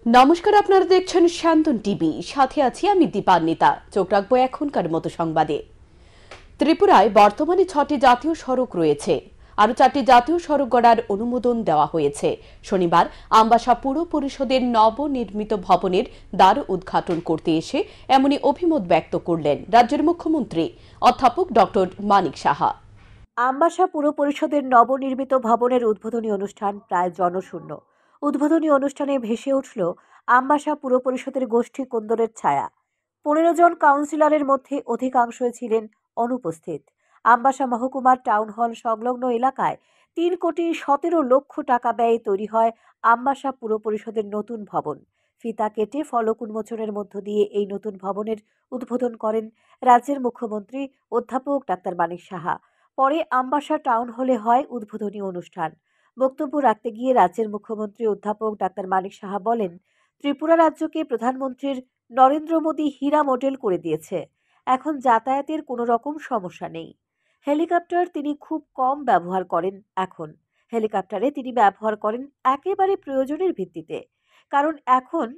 নমস্কার, আপনারা দেখছেন শান্তন টিভি। সাথে আছি আমি দীপান্বিতা। চোখ রাখবো এখনকার মতো সংবাদে। ত্রিপুরায় বর্তমানে 6টি জাতীয় সড়ক রয়েছে। আরও 4টি জাতীয় সড়ক গড়ার অনুমোদন দেওয়া হয়েছে। শনিবার আমবাসা পুর পরিষদের নবনির্মিত ভবনের দ্বার উদ্ঘাটন করতে এসে এমনই অভিমত ব্যক্ত করলেন রাজ্যের মুখ্যমন্ত্রী অধ্যাপক ডক্টর মানিক সাহা। আমবাসা পুর পরিষদের নবনির্মিত ভবনের উদ্বোধনী অনুষ্ঠান প্রায় জনশূন্য। উদ্বোধনী অনুষ্ঠানে ভেসে উঠল আমবাসা পুর পরিষদের গোষ্ঠী কোন্দলের ছায়া। 15 জন কাউন্সিলরের মধ্যে অধিকাংশই ছিলেন অনুপস্থিত। আমবাসা মহকুমার টাউন হল সংলগ্ন এলাকায় 3,17,00,000 টাকা ব্যয়ে তৈরি হয় আমবাসা পুর পরিষদের নতুন ভবন। ফিতা কেটে ফলক উন্মোচনের মধ্য দিয়ে এই নতুন ভবনের উদ্বোধন করেন রাজ্যের মুখ্যমন্ত্রী অধ্যাপক ডাক্তার মানিক সাহা। পরে আমবাসা টাউন হলে হয় উদ্বোধনী অনুষ্ঠান। বক্তব্য রাখতে গিয়ে রাজ্যের মুখ্যমন্ত্রী অধ্যাপক ডাক্তার মানিক সাহা বলেন, ত্রিপুরা রাজ্যকে প্রধানমন্ত্রীর নরেন্দ্র মোদী হীরা মডেল করে দিয়েছে। এখন যাতায়াতের কোনো রকম সমস্যা নেই। হেলিকপ্টার তিনি খুব কম ব্যবহার করেন। এখন হেলিকপ্টারে তিনি ব্যবহার করেন একেবারে প্রয়োজনের ভিত্তিতে। কারণ এখন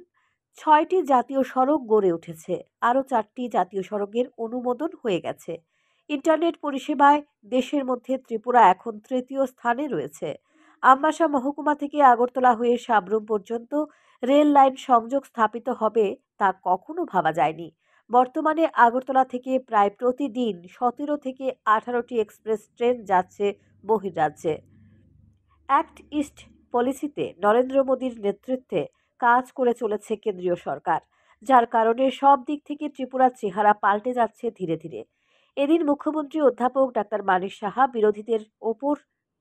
6টি জাতীয় সড়ক গড়ে উঠেছে, আরও 4টি জাতীয় সড়কের অনুমোদন হয়ে গেছে। ইন্টারনেট পরিষেবায় দেশের মধ্যে ত্রিপুরা এখন 3য় স্থানে রয়েছে। আমবাসা মহকুমা থেকে আগরতলা হয়ে সাবরুম পর্যন্ত রেল লাইন সংযোগ স্থাপিত হবে তা কখনো ভাবা যায়নি। বর্তমানে আগরতলা থেকে প্রায় প্রতিদিন 17 থেকে 18টি এক্সপ্রেস ট্রেন যাচ্ছে বহির্রাজ্যে। অ্যাক্ট ইস্ট পলিসিতে নরেন্দ্র মোদীর নেতৃত্বে কাজ করে চলেছে কেন্দ্রীয় সরকার, যার কারণে সব দিক থেকে ত্রিপুরার চেহারা পাল্টে যাচ্ছে ধীরে ধীরে। এদিন মুখ্যমন্ত্রী অধ্যাপক ডাক্তার মানিক সাহা বিরোধীদের ওপর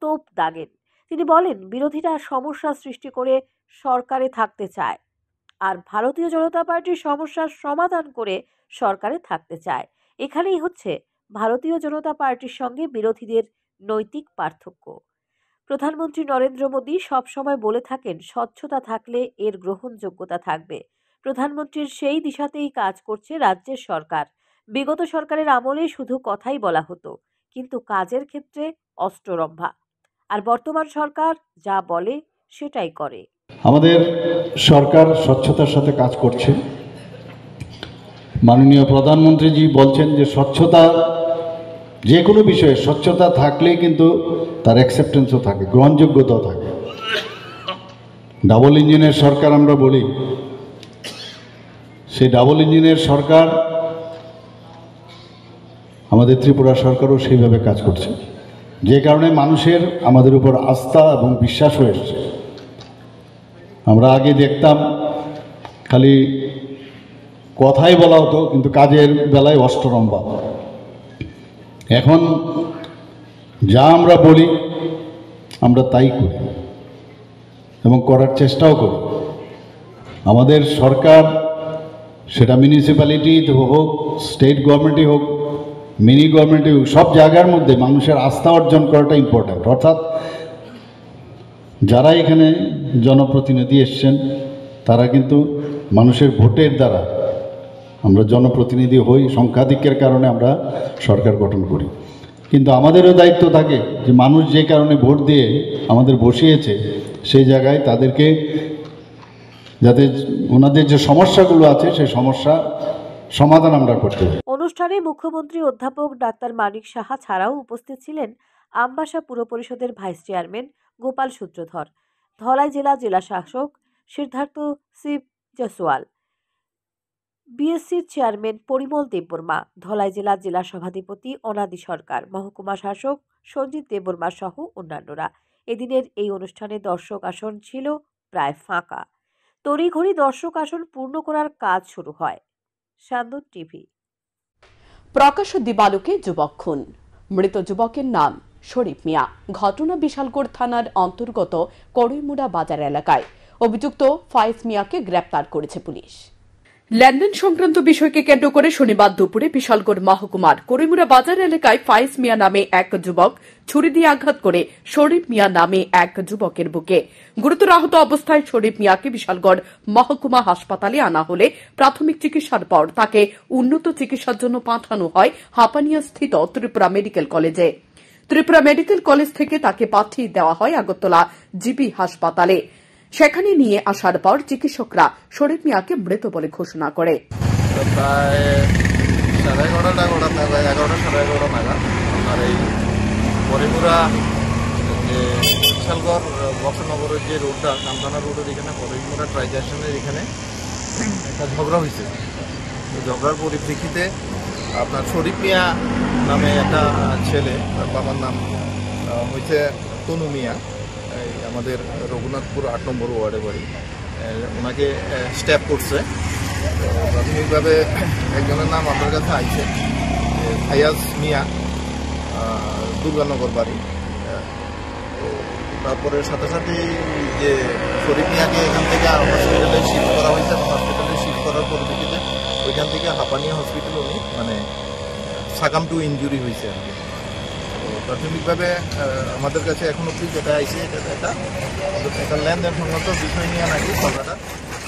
তোপ দাগেন। তিনি বলেন, বিরোধীরা সমস্যা সৃষ্টি করে সরকারে থাকতে চায়, আর ভারতীয় জনতা পার্টির সমস্যার সমাধান করে সরকারে থাকতে চায়। এখানেই হচ্ছে ভারতীয় জনতা পার্টির সঙ্গে বিরোধীদের নৈতিক পার্থক্য। প্রধানমন্ত্রী নরেন্দ্র মোদী সবসময় বলে থাকেন, স্বচ্ছতা থাকলে এর গ্রহণযোগ্যতা থাকবে। প্রধানমন্ত্রীর সেই দিশাতেই কাজ করছে রাজ্যের সরকার। বিগত সরকারের আমলে শুধু কথাই বলা হতো, কিন্তু কাজের ক্ষেত্রে অস্ত্ররম্ভা। আর বর্তমান সরকার যা বলে সেটাই করে। আমাদের সরকার স্বচ্ছতার সাথে কাজ করছে। মাননীয় প্রধানমন্ত্রীজি বলছেন যে স্বচ্ছতা, যে কোনো বিষয়ে স্বচ্ছতা থাকলে কিন্তু তার অ্যাকসেপ্টেন্সও থাকে, গ্রহণযোগ্যতাও থাকে। ডাবল ইঞ্জিনের সরকার আমরা বলি, সেই ডাবল ইঞ্জিনের সরকার আমাদের ত্রিপুরা সরকারও সেইভাবে কাজ করছে, যে কারণে মানুষের আমাদের উপর আস্থা এবং বিশ্বাস হয়ে এসছে। আমরা আগে দেখতাম খালি কথাই বলা হতো, কিন্তু কাজের বেলায় অষ্টরম্ভা। এখন যা আমরা বলি আমরা তাই করি এবং করার চেষ্টাও করি। আমাদের সরকার, সেটা মিউনিসিপ্যালিটি হোক, স্টেট গভর্নমেন্টই হোক, মিনি গভর্নমেন্টই হোক, সব জায়গার মধ্যে মানুষের আস্থা অর্জন করাটা ইম্পর্ট্যান্ট। অর্থাৎ যারা এখানে জনপ্রতিনিধি এসছেন তারা কিন্তু মানুষের ভোটের দ্বারা আমরা জনপ্রতিনিধি হই, সংখ্যাধিক্যের কারণে আমরা সরকার গঠন করি। কিন্তু আমাদেরও দায়িত্ব থাকে যে মানুষ যে কারণে ভোট দিয়ে আমাদের বসিয়েছে সেই জায়গায় তাদেরকে, যাতে ওনাদের যে সমস্যাগুলো আছে সেই সমস্যা সমাধান আমরা করতে পারি। অনুষ্ঠানে মুখ্যমন্ত্রী অধ্যাপক ডাক্তার মানিক সাহা ছাড়াও উপস্থিত ছিলেন আমবাসা পুর পরিষদের ভাইস চেয়ারম্যান গোপাল সূত্রধর, ধলাই জেলা জেলা শাসক সিদ্ধার্থ সিব জসওয়াল, বিএসসির চেয়ারম্যান পরিমল দেববর্মা, ধলাই জেলা জেলা সভাধিপতি অনাদি সরকার, মহকুমা শাসক সঞ্জিত দেববর্মা সহ অন্যান্যরা। এদিনের এই অনুষ্ঠানে দর্শক আসন ছিল প্রায় ফাঁকা। তড়িঘড়ি দর্শক আসন পূর্ণ করার কাজ শুরু হয়। শান্তন টিভি। প্রকাশ্য দিবালোকে যুবক খুন। মৃত যুবকের নাম শরীফ মিয়া। ঘটনা বিশালগড় থানার অন্তর্গত কড়ইমুড়া বাজার এলাকায়। অভিযুক্ত ফায়েজ মিয়াকে গ্রেপ্তার করেছে পুলিশ। লেনদেন সংক্রান্ত বিষয়কে কেন্দ্র করে শনিবার দুপুরে বিশালগড় মহকুমার কড়ইমুড়া বাজার এলাকায় ফায়েজ মিয়া নামে এক যুবক ছুরি দিয়ে আঘাত করে শরীফ মিয়া নামে এক যুবকের বুকে। গুরুতর আহত অবস্থায় শরীফ মিয়াকে বিশালগড় মহকুমা হাসপাতালে আনা হলে প্রাথমিক চিকিৎসার পর তাকে উন্নত চিকিৎসার জন্য পাঠানো হয় হাপানিয়া স্থিত ত্রিপুরা মেডিকেল কলেজে। ত্রিপুরা মেডিকেল কলেজ থেকে তাকে পাঠিয়ে দেওয়া হয় আগরতলা জিবি হাসপাতালে। সেখানে নিয়ে আসার পর চিকিৎসকরা শরীফ মিয়াকে মৃত বলে ঘোষণা করে। প্রায় 11:30 নাগাদ 11:30 নাগাদ আমার এই পরিপুরা যে বিশালগড় বক্সনগরের যে রোডটা কামতানা রোডের এখানে পরিপুরা ট্রাইজাকশনের এখানে একটা ঝগড়া হয়েছে। ঝগড়ার পরিপ্রেক্ষিতে আপনার শরীফ মিয়া নামে একটা ছেলে, তার বাবার নাম হয়েছে তনু মিয়া, আমাদের রঘুনাথপুর 8 নম্বর ওয়ার্ডে বাড়ি, ওনাকে স্ট্যাপ করছে। প্রাথমিকভাবে একজনের নাম আপনার কাছে আইছে, ফায়াজ মিয়া, দুর্গানগর বাড়ি। তো তারপরে সাথে সাথে যে শরীফ মিয়াকে এখান থেকে হসপিটালে শিফট করা হয়েছে। হসপিটালে শিফট করার পরিপ্রেক্ষিতে ওইখান থেকে হাঁপানিয়া হসপিটাল উনি সাকাম টু ইনজুরি হয়েছে আর কি। তো প্রাথমিকভাবে আমাদের কাছে এখন অব্দি যেটা আইছে এটা লেনদেন সংক্রান্ত বিষয় নিয়ে নাকি ঝগড়াটা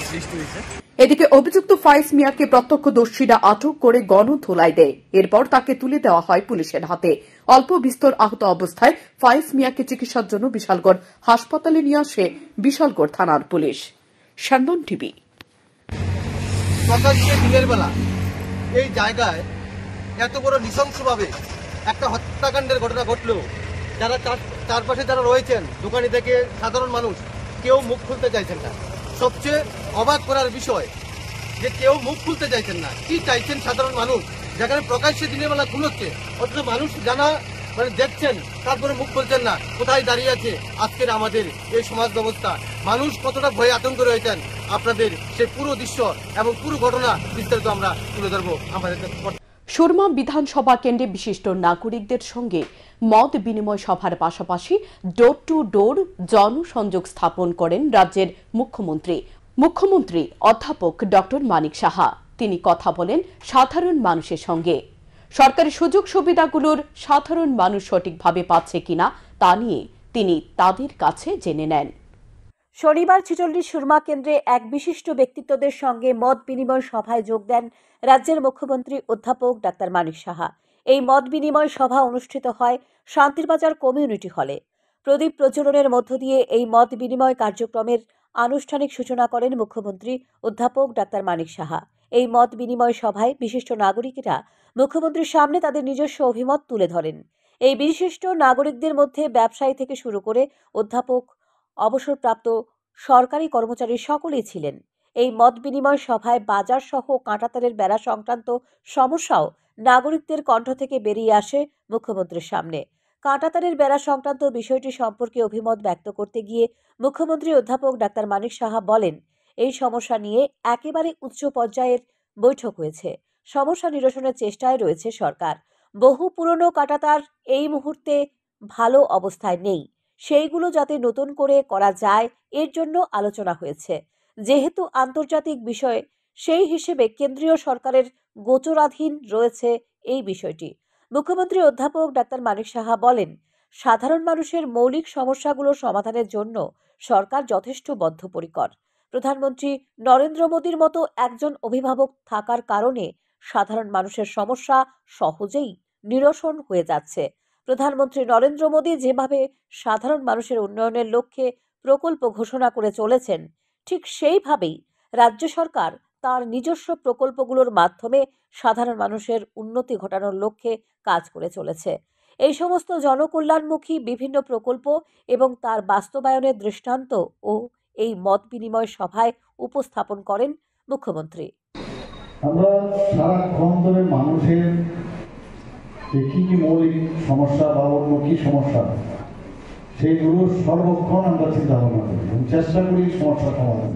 সৃষ্টি হয়েছে। এদিকে অভিযুক্ত ফাইজ মিয়াকে প্রত্যক্ষদর্শীরা আটক করে গণধোলাই দেয়। এরপর তাকে তুলে দেওয়া হয় পুলিশের হাতে। অল্প বিস্তর আহত অবস্থায় ফাইজ মিয়াকে চিকিৎসার জন্য বিশালগড় হাসপাতালে নিয়ে আসে বিশালগড় থানার পুলিশ। স্যান্দন টিভি। প্রকাশ্যে দিনের বেলা এই জায়গায় এত বড় নৃশংসভাবে একটা হত্যাকাণ্ডের ঘটনা ঘটলেও যারা চারপাশে যারা রয়েছেন, দোকানি থেকে সাধারণ মানুষ, কেউ মুখ খুলতে চাইছেন না। সবচেয়ে অবাক করার বিষয় যে কেউ মুখ খুলতে চাইছেন না। কি চাইছেন সাধারণ মানুষ, যেখানে প্রকাশ্যে দিনের বেলা খুলছে, অথচ মানুষ জানা দেখছেন, তারপরে মুখ খুলছেন না। কোথায় দাঁড়িয়ে আছে আজকের আমাদের এই সমাজ ব্যবস্থা? মানুষ কতটা ভয়ে আতঙ্ক রয়েছেন, আপনাদের সেই পুরো দৃশ্য এবং পুরো ঘটনা বিস্তারিত আমরা তুলে ধরবো আমাদের। সুরমা বিধানসভা কেন্দ্রে বিশিষ্ট নাগরিকদের সঙ্গে মত বিনিময় সভার পাশাপাশি ডোর টু ডোর জনসংযোগ স্থাপন করেন রাজ্যের মুখ্যমন্ত্রী অধ্যাপক ডক্টর মানিক সাহা। তিনি কথা বলেন সাধারণ মানুষের সঙ্গে। সরকারি সুযোগ সুবিধাগুলোর সাধারণ মানুষ সঠিকভাবে পাচ্ছে কিনা তা নিয়ে তিনি তাদের কাছে জেনে নেন। শনিবার চিচল্লি সুরমা কেন্দ্রে এক বিশিষ্ট ব্যক্তিত্বদের সঙ্গে মত বিনিময় সভায় যোগ দেন রাজ্যের মুখ্যমন্ত্রী অধ্যাপক ডাক্তার মানিক সাহা। এই মত বিনিময় সভা অনুষ্ঠিত হয় শান্তিরবাজার কমিউনিটি হলে। প্রদীপ প্রজ্বলনের মধ্য দিয়ে এই মত বিনিময় কার্যক্রমের আনুষ্ঠানিক সূচনা করেন মুখ্যমন্ত্রী অধ্যাপক ডাক্তার মানিক সাহা। এই মত বিনিময় সভায় বিশিষ্ট নাগরিকেরা মুখ্যমন্ত্রীর সামনে তাদের নিজস্ব অভিমত তুলে ধরেন। এই বিশিষ্ট নাগরিকদের মধ্যে ব্যবসায়ী থেকে শুরু করে অধ্যাপক, অবসরপ্রাপ্ত সরকারি কর্মচারী সকলেই ছিলেন। এই মত বিনিময় সভায় বাজার সহ কাঁটাতারের বেড়া সংক্রান্ত সমস্যাও নাগরিকদের কণ্ঠ থেকে বেরিয়ে আসে মুখ্যমন্ত্রীর সামনে। কাঁটাতারের বেড়া সংক্রান্ত বিষয়টি সম্পর্কে অভিমত ব্যক্ত করতে গিয়ে মুখ্যমন্ত্রী অধ্যাপক ডাক্তার মানিক সাহা বলেন, এই সমস্যা নিয়ে একেবারে উচ্চ পর্যায়ের বৈঠক হয়েছে। সমস্যা নিরসনের চেষ্টায় রয়েছে সরকার। বহু পুরনো কাঁটাতার এই মুহূর্তে ভালো অবস্থায় নেই, সেইগুলো যাতে নতুন করে করা যায় এর জন্য আলোচনা হয়েছে। যেহেতু আন্তর্জাতিক বিষয়, সেই হিসেবে কেন্দ্রীয় সরকারের গোচরাধীন রয়েছে এই বিষয়টি। মুখ্যমন্ত্রী অধ্যাপক ডাক্তার মানিক সাহা বলেন, সাধারণ মানুষের মৌলিক সমস্যাগুলো সমাধানের জন্য সরকার যথেষ্ট বদ্ধপরিকর। প্রধানমন্ত্রী নরেন্দ্র মোদীর মতো একজন অভিভাবক থাকার কারণে সাধারণ মানুষের সমস্যা সহজেই নিরসন হয়ে যাচ্ছে। প্রধানমন্ত্রী নরেন্দ্র মোদী যেভাবে সাধারণ মানুষের উন্নয়নের লক্ষ্যে প্রকল্প ঘোষণা করে চলেছেন, ঠিক সেইভাবেই রাজ্য সরকার তার নিজস্ব প্রকল্পগুলোর মাধ্যমে সাধারণ মানুষের উন্নতি ঘটানোর লক্ষ্যে কাজ করে চলেছে। এই সমস্ত জনকল্যাণমুখী বিভিন্ন প্রকল্প এবং তার বাস্তবায়নের দৃষ্টান্ত ও এই মত বিনিময় সভায় উপস্থাপন করেন মুখ্যমন্ত্রী। আমরা সারাক্ষণ ধরে মানুষের কি কি মৌলিক সমস্যা বা অন্য কি সমস্যা, সেইগুলো সর্বক্ষণ আমরা চিন্তা ভাবনা করি এবং চেষ্টা করি সমস্যা সমাধান।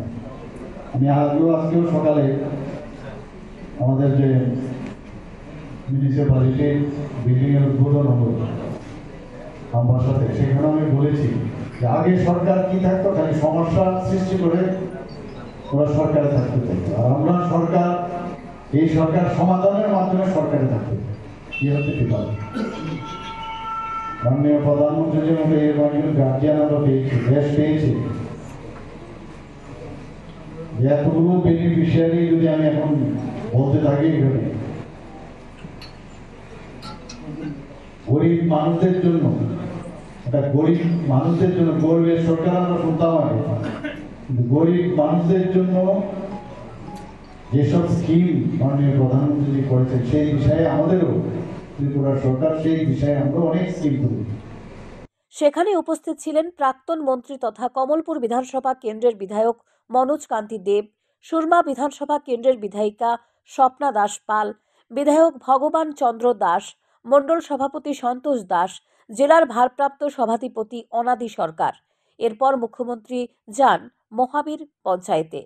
আমি আজকেও সকালে আমাদের যে মিউনিসিপ্যালিটি বিল্ডিংয়ের উদ্বোধন হলো আমার সাথে, সেখানে আমি বলেছি যে আগে সরকার কি থাকতো, খালি সমস্যা সৃষ্টি করে ওরা সরকারে থাকতে চাইতো, আর আমরা এই সরকার সমাধানের মাধ্যমে সরকারে থাকতে চাই। কি হতে পারে মাননীয় প্রধানমন্ত্রীর মধ্যে এর গার্জিয়ান আমরা পেয়েছি, দেশ পেয়েছি। এতগুলো বেনিফিশিয়ারি যদি আমি এখন বলতে থাকি, গরিব মানুষদের জন্য, গরিবের সরকার আমরা শুনতাম আগে, গরিব মানুষদের জন্য যেসব স্কিম মাননীয় প্রধানমন্ত্রী করেছেন সেই বিষয়ে আমাদেরও ত্রিপুরা সরকার সেই বিষয়ে আমরা অনেক স্কিম করি। সেখানে উপস্থিত ছিলেন প্রাক্তন মন্ত্রী তথা কমলপুর বিধানসভা কেন্দ্রের বিধায়ক মনোজ কান্তি দেব, সুরমা বিধানসভা কেন্দ্রের বিধায়িকা স্বপ্না দাস পাল, বিধায়ক ভগবান চন্দ্র দাস, মণ্ডল সভাপতি সন্তোষ দাস, জেলার ভারপ্রাপ্ত সভাধিপতি অনাদি সরকার। এরপর মুখ্যমন্ত্রী যান মহাবীর পঞ্চায়েতে।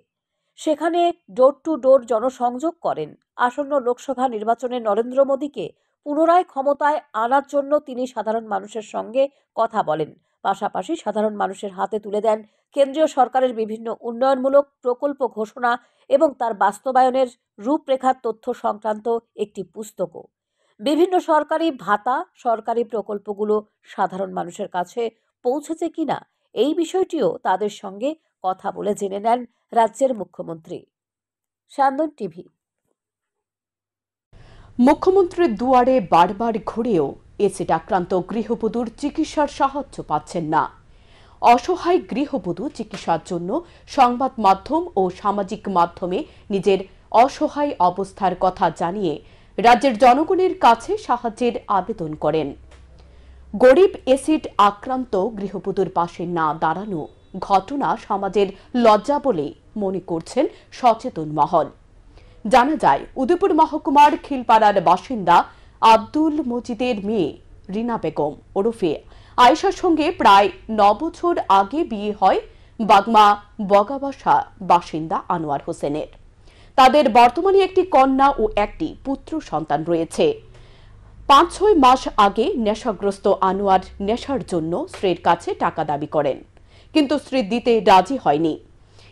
সেখানে ডোর টু ডোর জনসংযোগ করেন। আসন্ন লোকসভা নির্বাচনে নরেন্দ্র মোদীকে পুনরায় ক্ষমতায় আনার জন্য তিনি সাধারণ মানুষের সঙ্গে কথা বলেন। পাশাপাশি সাধারণ মানুষের হাতে তুলে দেন কেন্দ্রীয় সরকারের বিভিন্ন উন্নয়নমূলক প্রকল্প ঘোষণা এবং তার বাস্তবায়নের রূপরেখার তথ্য সংক্রান্ত একটি পুস্তকও। বিভিন্ন সরকারি ভাতা, সরকারি প্রকল্পগুলো সাধারণ মানুষের কাছে পৌঁছেছে কিনা এই বিষয়টিও তাদের সঙ্গে কথা বলে জেনে নেন রাজ্যের মুখ্যমন্ত্রী। সান্দন টিভি। মুখ্যমন্ত্রীর দুয়ারে বারবার ঘুরেও এসিড আক্রান্ত গৃহবধূর চিকিৎসার সাহায্য পাচ্ছেন না। অসহায় গৃহবধূ চিকিৎসার জন্য সংবাদ মাধ্যম ও সামাজিক মাধ্যমে নিজের অসহায় অবস্থার কথা জানিয়ে রাজ্যের জনগণের কাছে সাহায্যের আবেদন করেন। গরিব এসিড আক্রান্ত গৃহবধূর পাশে না দাঁড়ানো ঘটনা সমাজের লজ্জা বলে মনে করছেন সচেতন মহল। জানা যায়, উদয়পুর মহকুমার খিলপাড়ার বাসিন্দা আব্দুল মজিদের মেয়ে রিনা বেগম ওরফে আয়েশার সঙ্গে প্রায় 9 বছর আগে বিয়ে হয় বাগমা বগাবাসা বাসিন্দা আনোয়ার হোসেনের। তাদের বর্তমানে একটি কন্যা ও একটি পুত্র সন্তান রয়েছে। 5-6 মাস আগে নেশাগ্রস্ত আনোয়ার নেশার জন্য স্ত্রীর কাছে টাকা দাবি করেন, কিন্তু স্ত্রী দিতে রাজি হয়নি।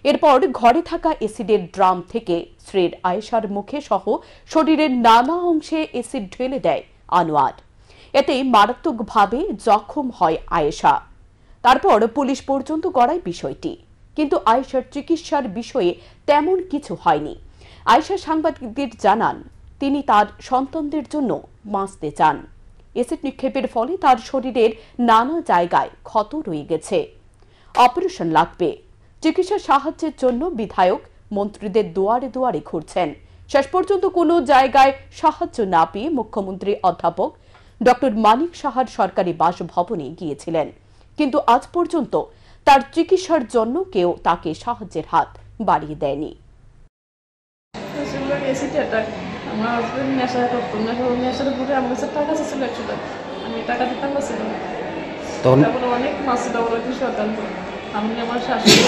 এরপর ঘরে থাকা এসিডের ড্রাম থেকে স্ত্রীর আয়েশার মুখে সহ শরীরের নানা অংশে এসিড ঢেলে দেয় আনোয়ার। এতে মারাত্মকভাবে জখম হয় আয়েশা। তারপর পুলিশ পর্যন্ত গড়ায় বিষয়টি, কিন্তু আয়েশার চিকিৎসার বিষয়ে তেমন কিছু হয়নি। আয়েশা সাংবাদিকদের জানান, তিনি তার সন্তানদের জন্য বাঁচতে চান। এসিড নিক্ষেপের ফলে তার শরীরের নানা জায়গায় ক্ষত রয়ে গেছে, অপারেশন লাগবে। চিকিৎসা সাহায্যের জন্য বিধায়ক মন্ত্রীদের দুয়ারে দুয়ারে ঘুরছেন। শেষ পর্যন্ত কোনো জায়গায় সাহায্য না পেয়ে মুখ্যমন্ত্রী অধ্যাপক ডক্টর মানিক সাহার সরকারি বাসভবনে গিয়েছিলেন, কিন্তু আজ পর্যন্ত তার চিকিৎসার জন্য কেউ তাকে সাহায্যের হাত বাড়িয়ে দেয়নি। আমার হাজবেন্ড নেশা করতো, নেশার উপরে আমার কাছে টাকা ছিল 100 টাকা, আমি টাকা দিতাম না ছিল। তারপরে অনেক মাস ছিল, সরকার আমি আমার শাশুড়ি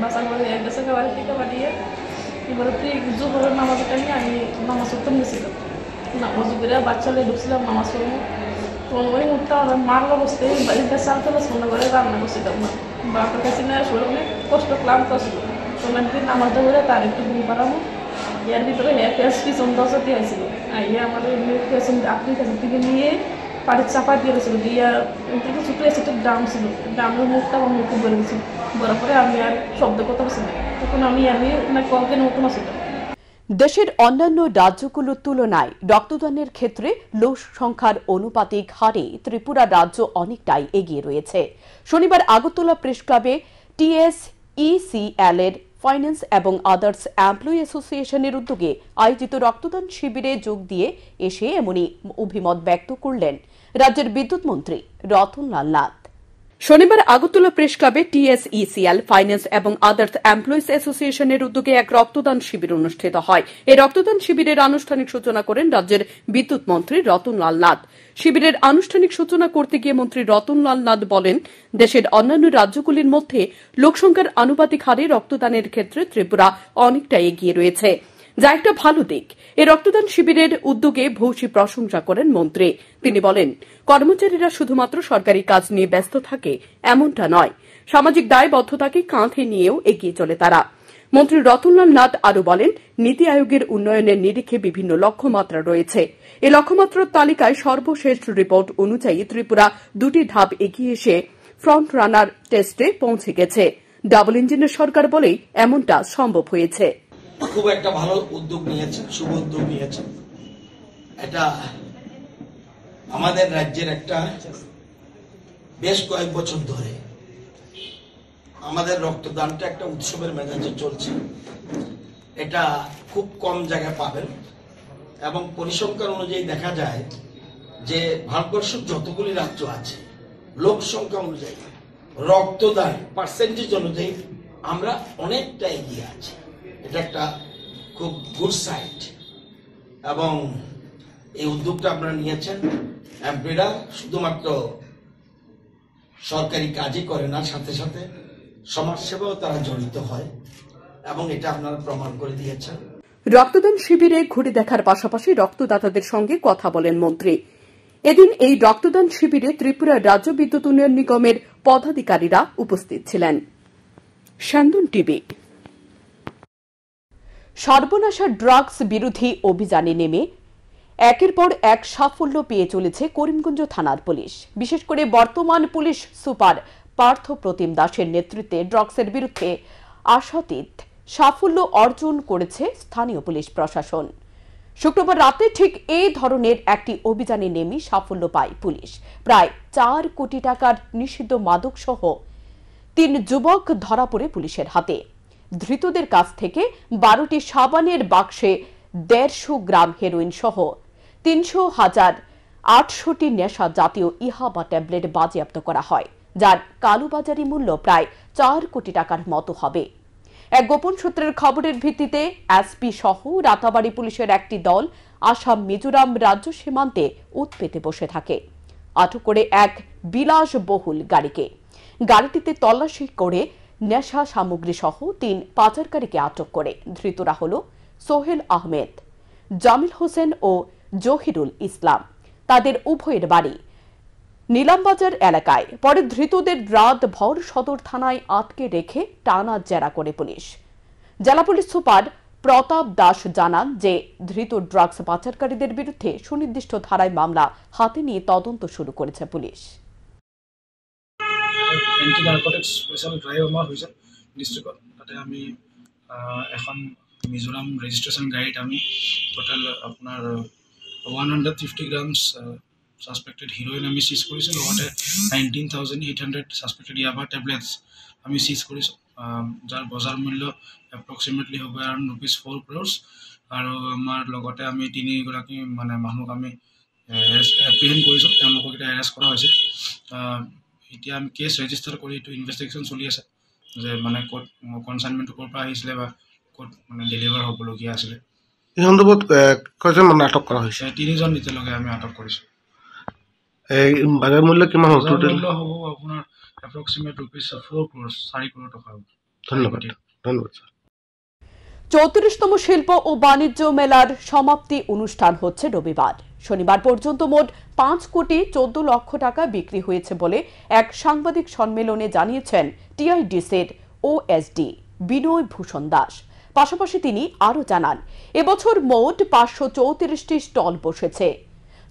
বাসার করে এক গেছে বাড়ি থেকে বাড়িয়ে এবারে জোহরের নামাজটা নিয়ে আমি নামাজ পড়তে নিয়েছিলাম। নামাজ করে বাচ্চা নিয়ে ঢুকছিলাম নামাজ পড়বো, তখন ওই মুখটা মারল অবস্থায় বাড়িতে চাল তোলা মনে করে রান্না করছিলাম না, বাপের কাছে না শরীর অনেক কষ্ট ক্লান্ত ছিল। তখন একদিন নামাজটা করে তার একটু ঘুম পাড়াবো, এর ভিতরে পিছন দশা দিয়েছিল। আইয়ে আমাদের পেছন আপনি কাছে থেকে নিয়ে পাড়ির চাপা দিয়ে গেছিল, দিয়ে ছোটো এসে ড্রাম ছিল, ড্রামের মুখটা আমার মুখে বেড়ে গেছিল। বলার পরে আমি আর শব্দ কথা বলছি না, তখন আমি কলকে নতুন আসিলাম। দেশের অন্যান্য রাজ্যগুলোর তুলনায় রক্তদানের ক্ষেত্রে লোক সংখ্যার অনুপাতিক হারে ত্রিপুরা রাজ্য অনেকটাই এগিয়ে রয়েছে। শনিবার আগরতলা প্রেস ক্লাবে TSECL এর ফাইন্যান্স এবং আদার্স এমপ্লয়ি অ্যাসোসিয়েশনের উদ্যোগে আয়োজিত রক্তদান শিবিরে যোগ দিয়ে এসে এমনই অভিমত ব্যক্ত করলেন রাজ্যের বিদ্যুৎ মন্ত্রী রতনলাল নাথ। শনিবার আগরতলা প্রেস ক্লাবে TSECL ফাইন্যান্স এবং আদার্স এমপ্লয়িজ অ্যাসোসিয়েশনের উদ্যোগে এক রক্তদান শিবির অনুষ্ঠিত হয়। এই রক্তদান শিবিরের আনুষ্ঠানিক সূচনা করেন রাজ্যের বিদ্যুৎ মন্ত্রী রতনলাল নাথ। শিবিরের আনুষ্ঠানিক সূচনা করতে গিয়ে মন্ত্রী রতনলাল নাথ বলেন, দেশের অন্যান্য রাজ্যগুলির মধ্যে লোকসংখ্যার আনুপাতিক হারে রক্তদানের ক্ষেত্রে ত্রিপুরা অনেকটা এগিয়ে রয়েছে, যা একটা ভালো দিক। এই রক্তদান শিবিরের উদ্যোগে ভূয়সী প্রশংসা করেন মন্ত্রী। তিনি বলেন, কর্মচারীরা শুধুমাত্র সরকারি কাজ নিয়ে ব্যস্ত থাকে এমনটা নয়, সামাজিক দায়বদ্ধতাকে কাঁধে নিয়েও এগিয়ে চলে তারা। মন্ত্রী রতনলাল নাথ আরও বলেন, নীতি আয়োগের উন্নয়নের নিরিখে বিভিন্ন লক্ষ্যমাত্রা রয়েছে। এই লক্ষ্যমাত্রার তালিকায় সর্বশেষ রিপোর্ট অনুযায়ী ত্রিপুরা 2টি ধাপ এগিয়ে এসে ফ্রন্ট রানার টেস্টে পৌঁছে গেছে। ডাবল ইঞ্জিনের সরকার বলেই এমনটা সম্ভব হয়েছে। খুব একটা ভালো উদ্যোগ নিয়েছেন, শুভ উদ্যোগ নিয়েছেন। এটা আমাদের রাজ্যের একটা বেশ কয়েক বছর ধরে আমাদের রক্তদানটা একটা উৎসবের মেজাজে চলছে। এটা খুব কম জায়গায় পাবেন এবং পরিসংখ্যান অনুযায়ী দেখা যায় যে ভারতবর্ষের যতগুলি রাজ্য আছে লোক সংখ্যা অনুযায়ী রক্তদান পার্সেন্টেজ অনুযায়ী আমরা অনেকটা এগিয়ে আছি। এটা একটা খুব গুড সাইড এবং এই উদ্যোগটা আপনারা নিয়েছেন। এমপিরা শুধুমাত্র সরকারি কাজই করে না, সাথে সাথে সমাজসেবাও তারা জড়িত হয় এবং এটা আপনারা প্রমাণ করে দিয়েছেন। রক্তদান শিবিরে ঘুরে দেখার পাশাপাশি রক্তদাতাদের সঙ্গে কথা বলেন মন্ত্রী। এদিন এই রক্তদান শিবিরে ত্রিপুরা রাজ্য বিদ্যুৎ উন্নয়ন নিগমের পদাধিকারীরা উপস্থিত ছিলেন। শান্তন টিভি। সর্বনাশা ড্রাগস বিরোধী অভিযানে নেমে একের পর এক সাফল্য পেয়ে চলেছে করিমগঞ্জ থানার পুলিশ। বিশেষ করে বর্তমান পুলিশ সুপার পার্থ প্রতিম দাসের নেতৃত্বে ড্রাগসের বিরুদ্ধে আশাতীত সাফল্য অর্জন করেছে স্থানীয় পুলিশ প্রশাসন। শুক্রবার রাতে ঠিক এই ধরনের একটি অভিযানে নেমে সাফল্য পায় পুলিশ। প্রায় 4 কোটি টাকার নিষিদ্ধ মাদক সহ 3 যুবক ধরা পড়ে পুলিশের হাতে। ধৃতদের কাছ থেকে 12টি সাবানের বাক্সে 150 গ্রাম হেরোইন সহ 300,800টি নেশা জাতীয় ইহাবা ট্যাবলেট বাজেয়াপ্ত করা হয়, যার কালোবাজারি মূল্য প্রায় 4 কোটি টাকার মতো হবে। এক গোপন সূত্রের খবরের ভিত্তিতে এসপি সহ রাতাবাড়ী পুলিশের একটি দল আসাম মিজোরাম রাজ্য সীমান্তে উৎপেতে বসে থাকে। আটক করে এক বিলাসবহুল গাড়িকে। গাড়িটিতে তল্লাশি করে নেশা সামগ্রী সহ 3 পাচারকারীকে আটক করে। ধৃতরা হল সোহেল আহমেদ, জামিল হোসেন ও জহিরুল ইসলাম। তাদের উভয়ের বাড়ি নীলামবাজার এলাকায়। পরে ধৃতদের রাতভর সদর থানায় আটকে রেখে টানা জেরা করে পুলিশ। জেলা পুলিশ সুপার প্রতাপ দাস জানান যে ধৃত ড্রাগস পাচারকারীদের বিরুদ্ধে সুনির্দিষ্ট ধারায় মামলা হাতে নিয়ে তদন্ত শুরু করেছে পুলিশ। এন্টি নার্কটিক্স স্পেশাল ড্রাইভ আমার হয়েছে ডিস্ট্রিক্টত। তাতে আমি এখন মিজোরাম রেজিস্ট্রেশন গাইড আমি টোটাল আপনার 150 গ্রামস সাসপেক্টেড হিরোইন আমি সিজ কৰিছোঁ। লগতে 19,800 সাসপেক্টেড ইয়াবা টেবলেটস আমি সিজ কৰিছোঁ, যাৰ বজাৰ মূল্য এপ্ৰক্সিমেটলি হ'ব এৰাউণ্ড ₹4 crores। আৰু আমাৰ লগতে আমি 3 গৰাকী মানে মানুহক আমি এপ্ৰিহেণ্ড কৰিছোঁ, তেওঁলোকক এতিয়া এৰেষ্ট কৰা হৈছে। এতিয়া আমি কেছ ৰেজিষ্টাৰ কৰি এইটো ইনভেষ্টিগেশ্যন চলি আছে যে মানে ক'ত কনচাইনমেণ্টটো ক'ৰ পৰা আহিছিলে বা ক'ত মানে ডেলিভাৰ হ'বলগীয়া আছিলে। এই সন্দৰ্ভত কেইজন মানুহ আটক কৰা হৈছে? 3 জন এতিয়ালৈকে আমি আটক কৰিছোঁ। বাজাৰ মূল্য কিমান হ'ব? মূল্য হ'ব আপোনাৰ এপ্ৰক্সিমেট ₹4 crores, 4 কোটি টকা হ'ব। ধন্যবাদ ধন্যবাদ স্যার। 34তম শিল্প ও বাণিজ্য মেলার সমাপ্তি অনুষ্ঠান হচ্ছে রবিবার। শনিবার পর্যন্ত মোট 5 কোটি 14 লক্ষ টাকা বিক্রি হয়েছে বলে এক সাংবাদিক সম্মেলনে জানিয়েছেন টিআইডিসির ওএসডি বিনয় ভূষণ দাস। পাশাপাশি তিনি আরও জানান, এবছর মোট 534টি স্টল বসেছে।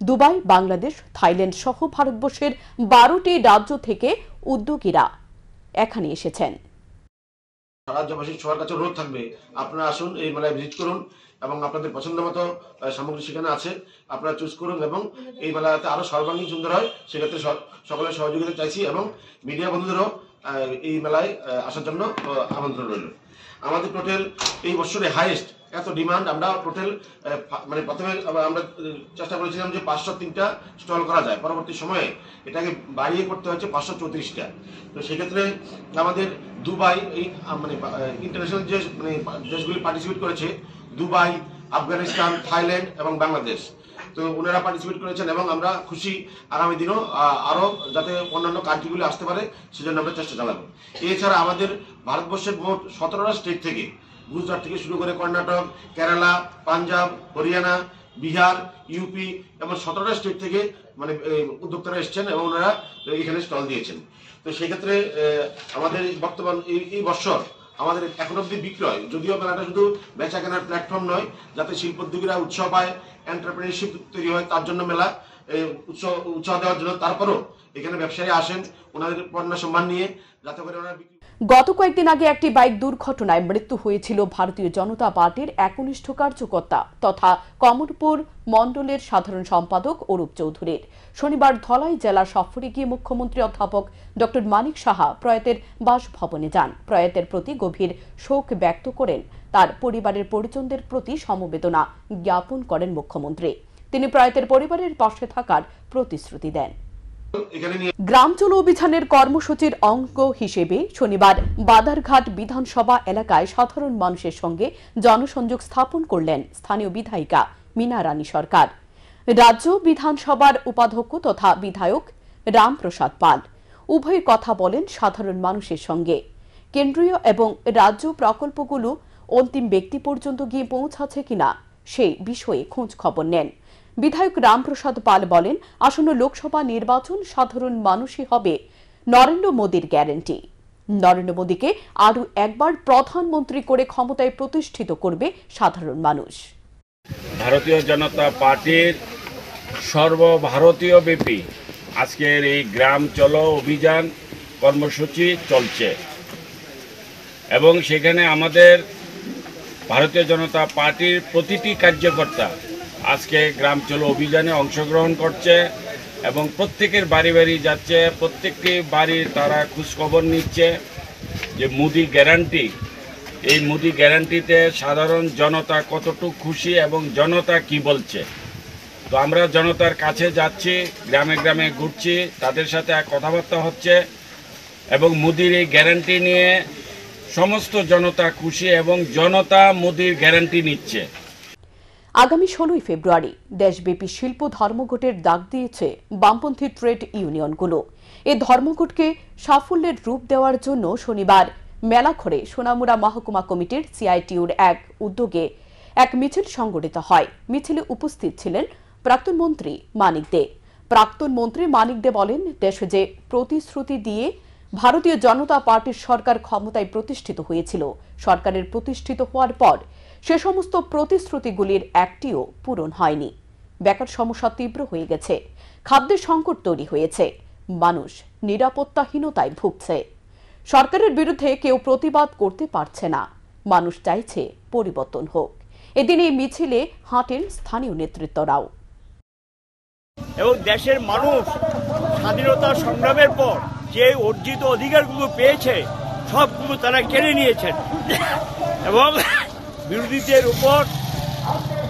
দুবাই, বাংলাদেশ, থাইল্যান্ড সহ ভারতবর্ষের 12টি রাজ্য থেকে উদ্যোগীরা এখানে এসেছেন। রাজ্যবাসীর সবার কাছে অনুরোধ থাকবে, আপনারা আসুন, এই মেলায় ভিজিট করুন এবং আপনাদের পছন্দ মতো সামগ্রী সেখানে আছে, আপনারা চুজ করুন এবং এই মেলাতে আরো সর্বাঙ্গীন সুন্দর হয়। সেক্ষেত্রে সকলের সহযোগিতা চাইছি এবং মিডিয়া বন্ধুদেরও এই মেলায় আসার জন্য আমন্ত্রণ রইল। আমাদের টোটাল এই বছরে হাইয়েস্ট এত ডিমান্ড, আমরা টোটাল মানে প্রথমে আমরা চেষ্টা করেছিলাম যে 503টা স্টল করা যায়, পরবর্তী সময়ে এটাকে বাড়িয়ে করতে হচ্ছে 534টা। তো সেক্ষেত্রে আমাদের দুবাই এই মানে ইন্টারন্যাশনাল যে মানে দেশগুলি পার্টিসিপেট করেছে, দুবাই, আফগানিস্তান, থাইল্যান্ড এবং বাংলাদেশ, তো ওনারা পার্টিসিপেট করেছেন এবং আমরা খুশি আগামী দিনও আরও যাতে অন্যান্য কান্ট্রিগুলি আসতে পারে সেজন্য আমরা চেষ্টা চালাবো। এছাড়া আমাদের ভারতবর্ষের মোট 17টা স্টেট থেকে, গুজরাট থেকে শুরু করে কর্ণাটক, কেরালা, পাঞ্জাব, হরিয়ানা, বিহার, ইউপি এবং 17টা স্টেট থেকে মানে উদ্যোক্তারা এসছেন এবং ওনারা এখানে স্টল দিয়েছেন। তো সেক্ষেত্রে আমাদের বর্তমান এই বছর আমাদের এখন অব্দি বিক্রয়, যদিও মেলাটা শুধু বেচা কেনার প্ল্যাটফর্ম নয়, যাতে শিল্পোদ্যোগীরা উৎসাহ পায়, এন্টারপ্রেনারশিপ তৈরি হয়, তার জন্য মেলা উৎসাহ দেওয়ার জন্য। তারপরও এখানে ব্যবসায়ী আসেন ওনাদের পণ্য সম্মান নিয়ে, যাতে করে ওনারা বিক্রি গত কয়েকদিন আগে একটি বাইক দুর্ঘটনায় মৃত্যু হয়েছিল ভারতীয় জনতা পার্টির একনিষ্ঠ কার্যকর্তা তথা কমলপুর মণ্ডলের সাধারণ সম্পাদক অরূপ চৌধুরীর। শনিবার ধলাই জেলা সফরে গিয়ে মুখ্যমন্ত্রী অধ্যাপক ড মানিক সাহা প্রয়াতের বাসভবনে যান। প্রয়াতের প্রতি গভীর শোক ব্যক্ত করেন। তার পরিবারের পরিজনদের প্রতি সমবেদনা জ্ঞাপন করেন মুখ্যমন্ত্রী। তিনি প্রয়াতের পরিবারের পাশে থাকার প্রতিশ্রুতি দেন। গ্রাম চলো অভিযানের কর্মসূচির অঙ্গ হিসেবে শনিবার বাদারঘাট বিধানসভা এলাকায় সাধারণ মানুষের সঙ্গে জনসংযোগ স্থাপন করলেন স্থানীয় বিধায়িকা মীনা রানী সরকার। রাজ্য বিধানসভার উপাধ্যক্ষ তথা বিধায়ক রামপ্রসাদ পাল উভয় কথা বলেন সাধারণ মানুষের সঙ্গে। কেন্দ্রীয় এবং রাজ্য প্রকল্পগুলো অন্তিম ব্যক্তি পর্যন্ত গিয়ে পৌঁছাচ্ছে কিনা সেই বিষয়ে খোঁজ খবর নেন। বিধায়ক রামপ্রসাদ পাল বলেন, আসন্ন লোকসভা নির্বাচন সাধারণ মানুষই হবে নরেন্দ্র মোদীর গ্যারান্টি। নরেন্দ্র মোদীকে আরও একবার প্রধানমন্ত্রী করে ক্ষমতায় প্রতিষ্ঠিত করবে সাধারণ মানুষ। ভারতীয় জনতা পার্টির সর্বভারতীয় ব্যাপী আজকের এই গ্রাম চলো অভিযান কর্মসূচি চলছে এবং সেখানে আমাদের ভারতীয় জনতা পার্টির প্রতিটি কার্যকর্তা আজকে গ্রাম চলো অভিযানে অংশগ্রহণ করছে এবং প্রত্যেকের বাড়ি বাড়ি যাচ্ছে। প্রত্যেকটি বাড়ির তারা খোঁজখবর নিচ্ছে যে মোদি গ্যারান্টি, এই মোদি গ্যারান্টিতে সাধারণ জনতা কতটুকু খুশি এবং জনতা কি বলছে। তো আমরা জনতার কাছে যাচ্ছি, গ্রামে গ্রামে ঘুরছি, তাদের সাথে কথাবার্তা হচ্ছে এবং মোদির এই গ্যারান্টি নিয়ে সমস্ত জনতা খুশি এবং জনতা মোদির গ্যারান্টি নিচ্ছে। আগামী 16 ফেব্রুয়ারি দেশব্যাপী শিল্প ধর্মঘটের ডাক দিয়েছে বামপন্থী ট্রেড ইউনিয়নগুলো। এই ধর্মঘটকে সাফল্যের রূপ দেওয়ার জন্য শনিবার মেলাঘরে সোনামুড়া মহকুমা কমিটির সিআইটিউর এক উদ্যোগে এক মিছিল সংগঠিত হয়। মিছিলে উপস্থিত ছিলেন প্রাক্তন মন্ত্রী মানিক দে। প্রাক্তন মন্ত্রী মানিক দে বলেন, দেশে যে প্রতিশ্রুতি দিয়ে ভারতীয় জনতা পার্টির সরকার ক্ষমতায় প্রতিষ্ঠিত হয়েছিল, সরকারের প্রতিষ্ঠিত হওয়ার পর সে সমস্ত প্রতিশ্রুতিগুলির একটিও পূরণ হয়নি। বেকার সমস্যা তীব্র হয়ে গেছে, খাদ্যের সংকট তৈরি হয়েছে, মানুষ নিরাপত্তাহীনতায় ভুগছে। সরকারের বিরুদ্ধে কেউ প্রতিবাদ করতে পারছে না। মানুষ চাইছে পরিবর্তন হোক। এদিন এই মিছিলে হাঁটেন স্থানীয় নেতৃত্বরাও। এবং দেশের মানুষ স্বাধীনতা সংগ্রামের পর যে অর্জিত অধিকারগুলো পেয়েছে সবগুলো তারা কেড়ে নিয়েছেন এবং বিরোধীদের উপর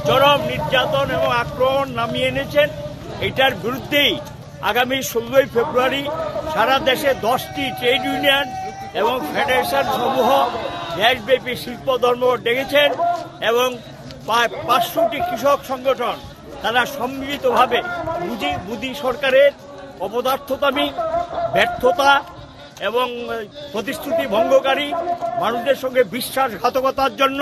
চরম নির্যাতন এবং আক্রমণ নামিয়ে এনেছেন। এটার বিরুদ্ধেই আগামী 16 ফেব্রুয়ারি সারা দেশে 10টি ট্রেড ইউনিয়ন এবং ফেডারেশন সমূহ দেশব্যাপী শিল্প ধর্মঘট ডেকেছেন এবং প্রায় 500টি কৃষক সংগঠন তারা সম্মিলিতভাবে মোদী সরকারের অপদার্থতামি, ব্যর্থতা এবং প্রতিশ্রুতি ভঙ্গকারী মানুষদের সঙ্গে বিশ্বাসঘাতকতার জন্য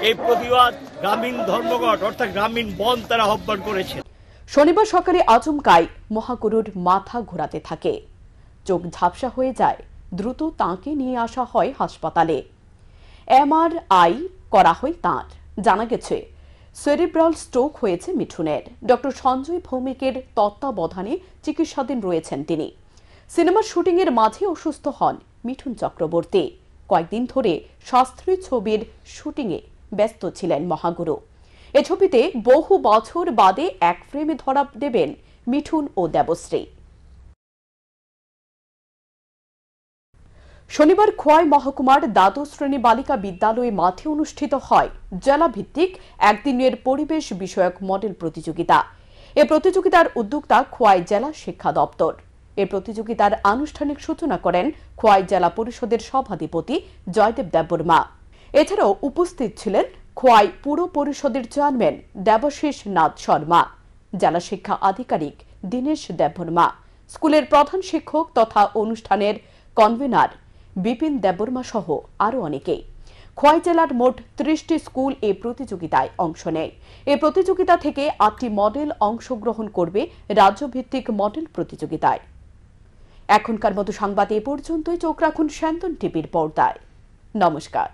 এই প্রতিবাদ গ্রামীণ ধর্মঘট অর্থাৎ গ্রামীণ বন্ধ তারা আহ্বান করেছে। শনিবার সকালে আচমকাই মহাগুরুর মাথা ঘোরাতে থাকে, চোখ ঝাপসা হয়ে যায়। দ্রুত তাঁকে নিয়ে আসা হয় হাসপাতালে। এমআরআই করা হয় তাঁর। জানা গেছে সেরিব্রাল স্ট্রোক হয়েছে মিঠুনের। ডক্টর সঞ্জয় ভৌমিকের তত্ত্বাবধানে চিকিৎসাধীন রয়েছেন তিনি। সিনেমার শুটিংয়ের মাঝে অসুস্থ হন মিঠুন চক্রবর্তী। কয়েকদিন ধরে শাস্ত্রীয় ছবির শুটিংয়ে ব্যস্ত ছিলেন মহাগুরু। এ ছবিতে বহু বছর বাদে এক ফ্রেমে ধরা দেবেন মিঠুন ও দেবশ্রী। শনিবার খোয়াই মহকুমার দ্বাদশ শ্রেণী বালিকা বিদ্যালয়ে মাঠে অনুষ্ঠিত হয় জেলা ভিত্তিক একদিনের পরিবেশ বিষয়ক মডেল প্রতিযোগিতা। এ প্রতিযোগিতার উদ্যোক্তা খোয়াই জেলা শিক্ষা দপ্তর। এ প্রতিযোগিতার আনুষ্ঠানিক সূচনা করেন খোয়াই জেলা পরিষদের সভাধিপতি জয়দেব দেববর্মা। এছাড়াও উপস্থিত ছিলেন খোয়াই পুর পরিষদের চেয়ারম্যান দেবাশিস নাথ শর্মা, জেলা শিক্ষা আধিকারিক দীনেশ দেববর্মা, স্কুলের প্রধান শিক্ষক তথা অনুষ্ঠানের কনভেনার বিপিন দেববর্মা সহ আরও অনেকেই। খোয়াই জেলার মোট 30টি স্কুল এই প্রতিযোগিতায় অংশ নেয়। এই প্রতিযোগিতা থেকে 8টি মডেল অংশগ্রহণ করবে রাজ্যভিত্তিক মডেল প্রতিযোগিতায়। এখনকার মতো সংবাদ এ পর্যন্তই। চোখ রাখুন স্যান্তন টিভির পর্দায়। নমস্কার।